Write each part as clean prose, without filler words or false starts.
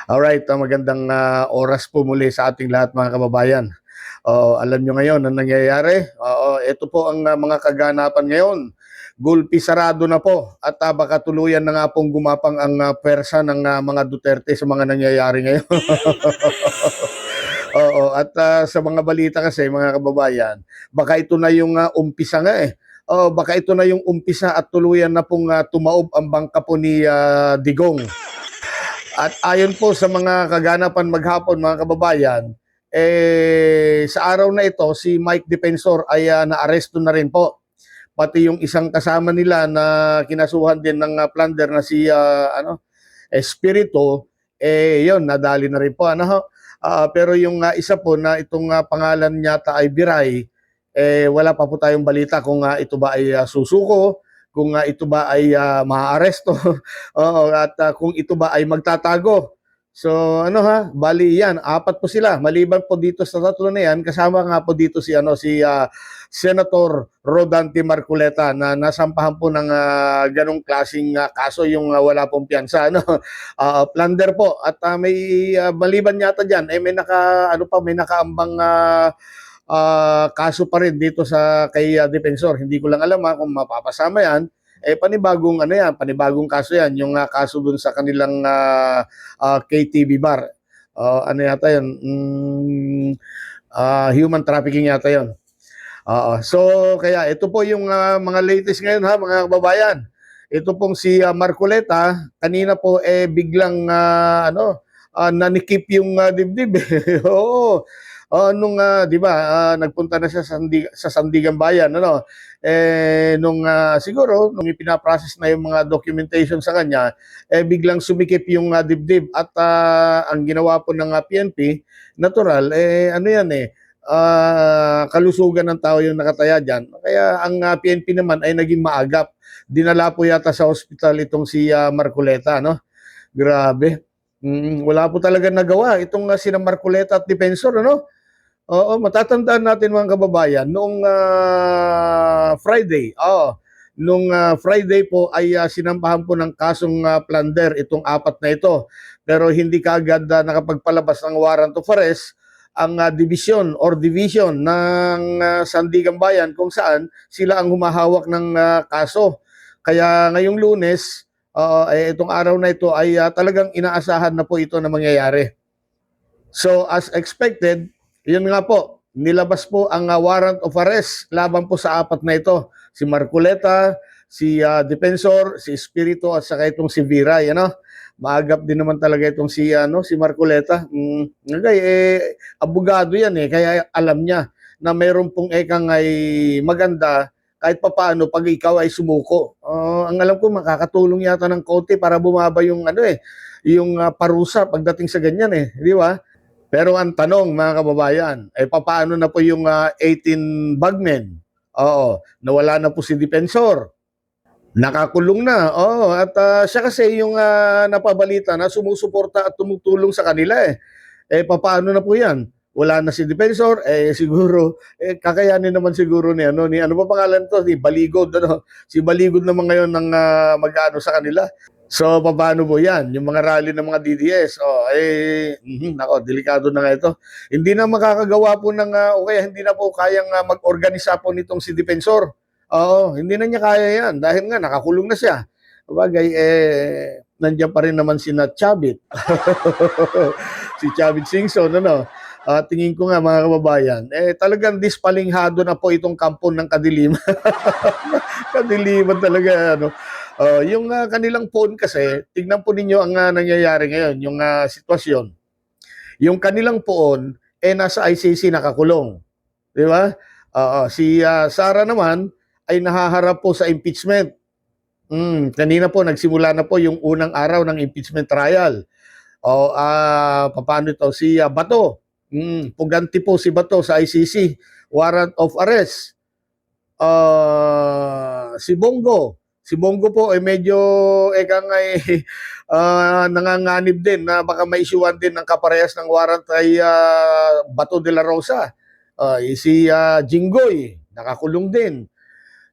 Alright, magandang oras po muli sa ating lahat mga kababayan. Alam nyo ngayon ang nangyayari. Ito po ang mga kaganapan ngayon. Gulpi sarado na po at baka tuluyan na nga pong gumapang ang pwersa ng mga Duterte sa mga nangyayari ngayon. At sa mga balita kasi mga kababayan, baka ito na yung umpisa nga eh. Baka ito na yung umpisa at tuluyan na pong tumaob ang bangka po ni Digong. At ayon po sa mga kaganapan maghapon mga kababayan, sa araw na ito si Mike Defensor ay naaresto na rin po. Pati yung isang kasama nila na kinasuhan din ng plunder na si Espiritu, yun nadali na rin po pero yung isa po na itong pangalan niya ay Biray, wala pa po tayong balita kung ito ba ay susuko, kung ito ba ay maaaresto at kung ito ba ay magtatago. So bali yan, apat po sila. Maliban po dito sa tatlo na yan, kasama nga po dito si Senator Rodante Marcoleta na nasampahan po ng ganong klaseng kaso, yung wala pong piyansa plunder po at may maliban yata diyan may nakaambang kaso pa rin dito sa kay Defensor. Hindi ko lang alam kung mapapasama yan. Panibagong kaso yan, yung kaso dun sa kanilang KTV bar. Ano yata yun? Human trafficking yata yun. So kaya ito po yung mga latest ngayon mga kababayan. Ito pong si Marcoleta, kanina po biglang nanikip yung dibdib. Oo. Nung 'di ba nagpunta na siya sa Sandigan Bayan siguro nung ipinaprocess na yung mga documentation sa kanya biglang sumikip yung dibdib at ang ginawa po ng PNP natural kalusugan ng tao yung nakataya diyan. Kaya ang PNP naman ay naging maagap. Dinala po yata sa ospital itong si Marcoleta Grabe. Wala po talaga nagawa itong sina Marcoleta at Defensor Oo, matatandaan natin mga kababayan, noong Friday, Friday po ay sinampahan po ng kasong plunder itong apat na ito. Pero hindi kaagad nakapagpalabas ng warrant of arrest ang division ng Sandigan Bayan kung saan sila ang humahawak ng kaso. Kaya ngayong Lunes, itong araw na ito ay talagang inaasahan na po ito na mangyayari. So as expected, yun nga po, nilabas po ang warrant of arrest laban po sa apat na ito. Si Marcoleta, si Defensor, si Espiritu at saka itong si Viray. Maagap din naman talaga itong si Marcoleta. Abogado yan kaya alam niya na mayroon pong ekang ay maganda kahit papaano pag ikaw ay sumuko. Ang alam ko makakatulong yata ng konti para bumaba yung yung parusa pagdating sa ganyan di ba? Pero ang tanong mga kababayan, papaano na po yung 18 bagmen? Nawala na po si Defensor. Nakakulong na. At siya kasi yung napabalita na sumusuporta at tumutulong sa kanila papaano na po yan? Wala na si Defensor, siguro, kakayanin naman siguro ni ano pa pangalan to? Si Baligod, Si Baligod naman ngayon ng mag-ano sa kanila. So, paano po yan? Yung mga rally ng mga DDS, delikado na nga ito. Hindi na makakagawa po o kaya hindi na po kayang mag-organisa po nitong si Defensor. Hindi na niya kaya yan dahil nga nakakulong na siya. Bagay, nandiyan pa rin naman si Chavit. Si Chavit Singson, tingin ko nga mga kababayan, talagang dispalinghado na po itong kampo ng kadiliman. Kadiliman talaga, yung kanilang phone kasi, tignan po ninyo ang nangyayari ngayon, yung sitwasyon. Yung kanilang phone, nasa ICC nakakulong. Di ba? Si Sara naman, ay nahaharap po sa impeachment. Kanina po, nagsimula na po yung unang araw ng impeachment trial. Paano ito? Si Bato. Puganti po si Bato sa ICC. Warrant of arrest. Si Bongo. Si Bongo po ay medyo nanganganib din na baka ma-issuean din ng kaparehas ng warrant ay Bato de la Rosa. Si Jinggoy, nakakulong din.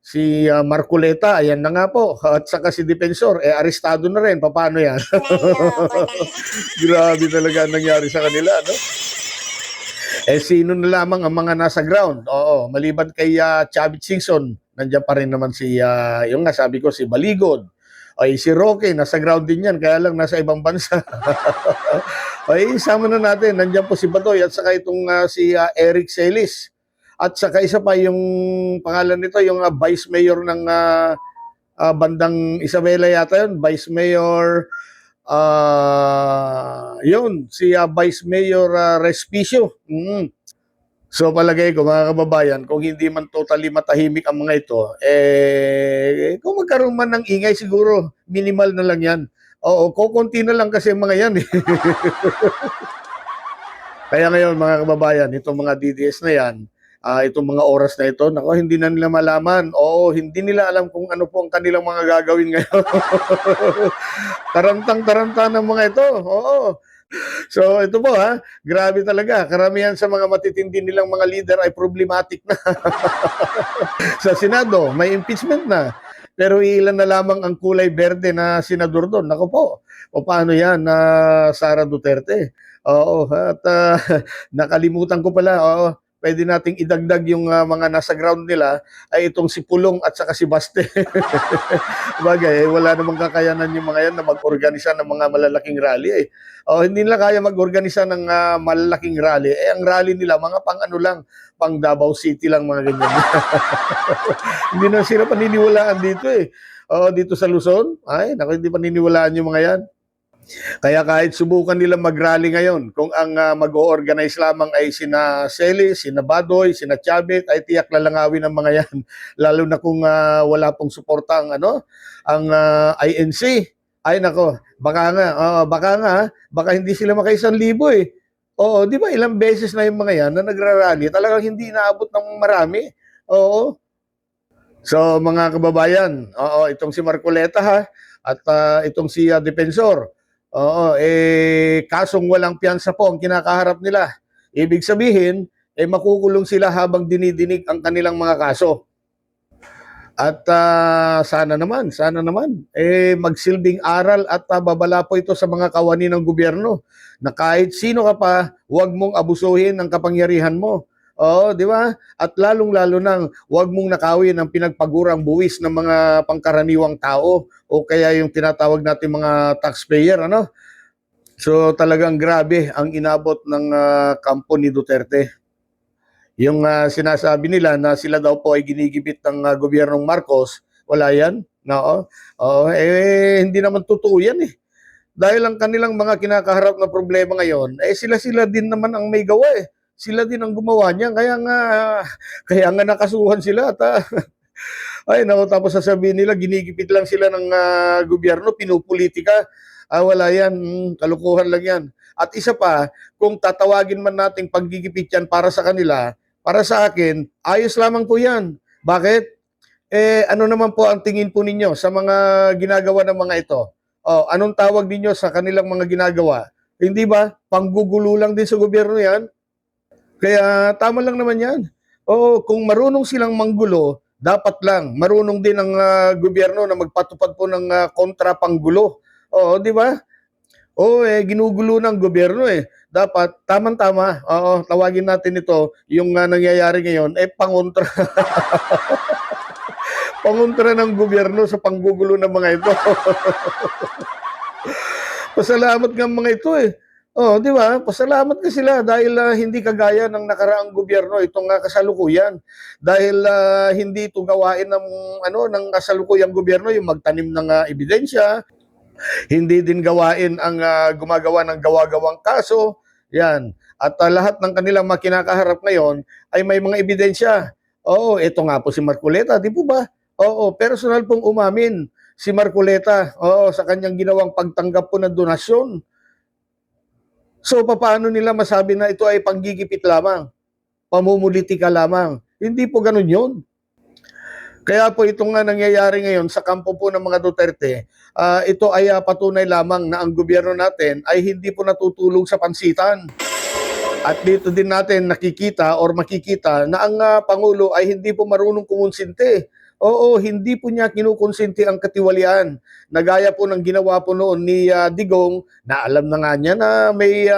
Si Marcoleta, ayan na nga po. At saka si Defensor, arestado na rin. Paano yan? Grabe talaga ang nangyari sa kanila, no? Sino na lamang ang mga nasa ground? Oo, maliban kay Chavit Singson, nandiyan pa rin naman si, yung nga sabi ko, si Baligod. Ay, si Roque, nasa ground din yan, kaya lang nasa ibang bansa. Ay, isama na natin, nandiyan po si Badoy at saka itong si Eric Celis. At saka isa pa yung pangalan nito, yung Vice Mayor ng bandang Isabela yata yun, Vice Mayor, yun, si Vice Mayor Respicio. So palagay ko mga kababayan, kung hindi man totally matahimik ang mga ito, kung magkaroon man ng ingay siguro, minimal na lang yan. Oo, kukunti na lang kasi mga yan. Kaya ngayon mga kababayan, itong mga DDS na yan, itong mga oras na ito, nako, hindi na nila malaman. Oo, hindi nila alam kung ano po ang kanilang mga gagawin ngayon. Tarantang-taranta ng mga ito. Oo. So ito po grabe talaga. Karamihan sa mga matitindi nilang mga leader ay problematic na. Sa Senado, may impeachment na. Pero ilan na lamang ang kulay berde na senador doon. Nako po, o paano yan na Sara Duterte? Oo, at nakalimutan ko pala, oo, pwede nating idagdag yung mga nasa ground nila ay itong si Pulong at saka si Baste. Bagay, wala namang kakayanan yung mga yan na mag-organisa ng mga malalaking rally. Hindi nila kaya mag-organisa ng malalaking rally. Ang rally nila, mga pang ano lang, pang Davao City lang, mga ganyan. Hindi na sila paniniwalaan dito dito sa Luzon, ay, naku, hindi paniniwalaan yung mga yan. Kaya kahit subukan nila mag-rally ngayon, kung ang mag-o-organize lamang ay sina Celis, sina Badoy, sina Chavit, ay tiyak lalangawin ng mga yan. Lalo na kung wala pong suporta ang INC. Ay nako, baka hindi sila maka-1,000 Oo, di ba ilang beses na yung mga yan na nagra-rally, talagang hindi inaabot ng marami. Oo. So mga kababayan, itong si Marcoleta at itong si Defensor. Kasong walang piyansa po ang kinakaharap nila. Ibig sabihin, makukulong sila habang dinidinig ang kanilang mga kaso. At sana naman, magsilbing aral at babala po ito sa mga kawani ng gobyerno na kahit sino ka pa, huwag mong abusuhin ang kapangyarihan mo. Oo, di ba? At lalong-lalo nang huwag mong nakawin ang pinagpagurang buwis ng mga pangkaraniwang tao o kaya yung tinatawag natin mga taxpayer, ano? So talagang grabe ang inabot ng kampo ni Duterte. Yung sinasabi nila na sila daw po ay ginigibit ng gobyernong Marcos, wala yan. No? Hindi naman totoo yan Dahil ang kanilang mga kinakaharap na problema ngayon, sila din naman ang may gawa Sila din ang gumawa niyan, kaya nga nakasuhan sila at tapos sasabihin nila ginigipit lang sila ng gobyerno, pinupolitika. Wala yan, kalukuhan lang yan. At isa pa, kung tatawagin man nating paggigipit yan para sa kanila, para sa akin, ayos lamang po yan. Bakit? Ano naman po ang tingin po ninyo sa mga ginagawa ng mga ito? Anong tawag ninyo sa kanilang mga ginagawa? Hindi ba? Panggugulo lang din sa gobyerno yan. Kaya tama lang naman yan. Kung marunong silang manggulo, dapat lang marunong din ang gobyerno na magpatupad po ng kontra-panggulo. Di ba? Ginugulo ng gobyerno Dapat tamang-tama. Tawagin natin ito, yung nangyayari ngayon, pangontra. Pangontra ng gobyerno sa panggugulo ng mga ito. Pasalamat ng mga ito di ba? Pasalamat ka sila dahil hindi kagaya ng nakaraang gobyerno itong kasalukuyan. Dahil hindi ito gawain ng kasalukuyang gobyerno yung magtanim ng ebidensya. Hindi din gawain ang gumagawa ng gawa-gawang kaso. Yan. At lahat ng kanilang mga kinakaharap ngayon ay may mga ebidensya. Ito nga po si Marcoleta, di po ba? Personal pong umamin si Marcoleta sa kanyang ginawang pagtanggap po ng donasyon. So, paano nila masabi na ito ay panggigipit lamang? Pamumulitika lamang? Hindi po ganun yun. Kaya po itong nangyayari ngayon sa kampo po ng mga Duterte, ito ay patunay lamang na ang gobyerno natin ay hindi po natutulog sa pansitan. At dito din natin nakikita or makikita na ang Pangulo ay hindi po marunong kumonsinti. Oo, hindi po niya kinukonsinti ang katiwalian. Nagaya po ng ginawa po noon ni Digong na alam na nga niya na may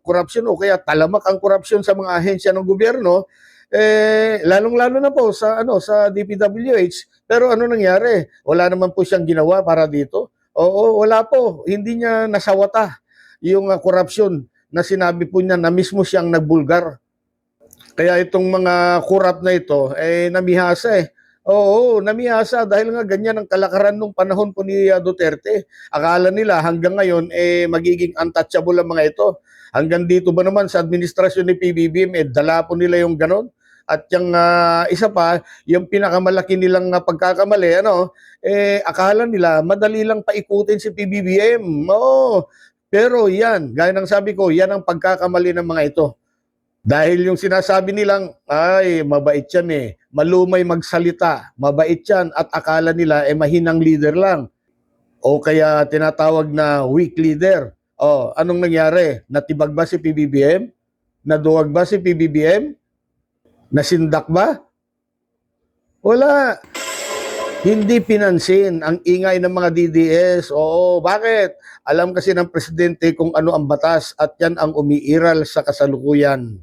korupsyon o kaya talamak ang korupsyon sa mga ahensya ng gobyerno, lalong-lalo na po sa DPWH. Pero ano nangyari? Wala naman po siyang ginawa para dito. Oo, wala po. Hindi niya nasawata yung korupsyon na sinabi po niya na mismo siyang nagbulgar. Kaya itong mga kurap na ito, namihasa eh. Oo, namihasa dahil nga ganyan ang kalakaran nung panahon po ni Duterte. Akala nila hanggang ngayon, magiging untouchable ang mga ito. Hanggang dito ba naman sa administrasyon ni PBBM, dala po nila yung ganon. At yung isa pa, yung pinakamalaki nilang pagkakamali, akala nila madali lang paikutin si PBBM. Oo, pero yan, gaya ng sabi ko, yan ang pagkakamali ng mga ito. Dahil yung sinasabi nilang, ay, mabait yan malumay magsalita, mabait yan, at akala nila mahinang leader lang. O kaya tinatawag na weak leader. O, anong nangyari? Natibag ba si PBBM? Naduwag ba si PBBM? Nasindak ba? Wala. Hindi pinansin ang ingay ng mga DDS. Oo, bakit? Alam kasi ng presidente kung ano ang batas at yan ang umiiral sa kasalukuyan.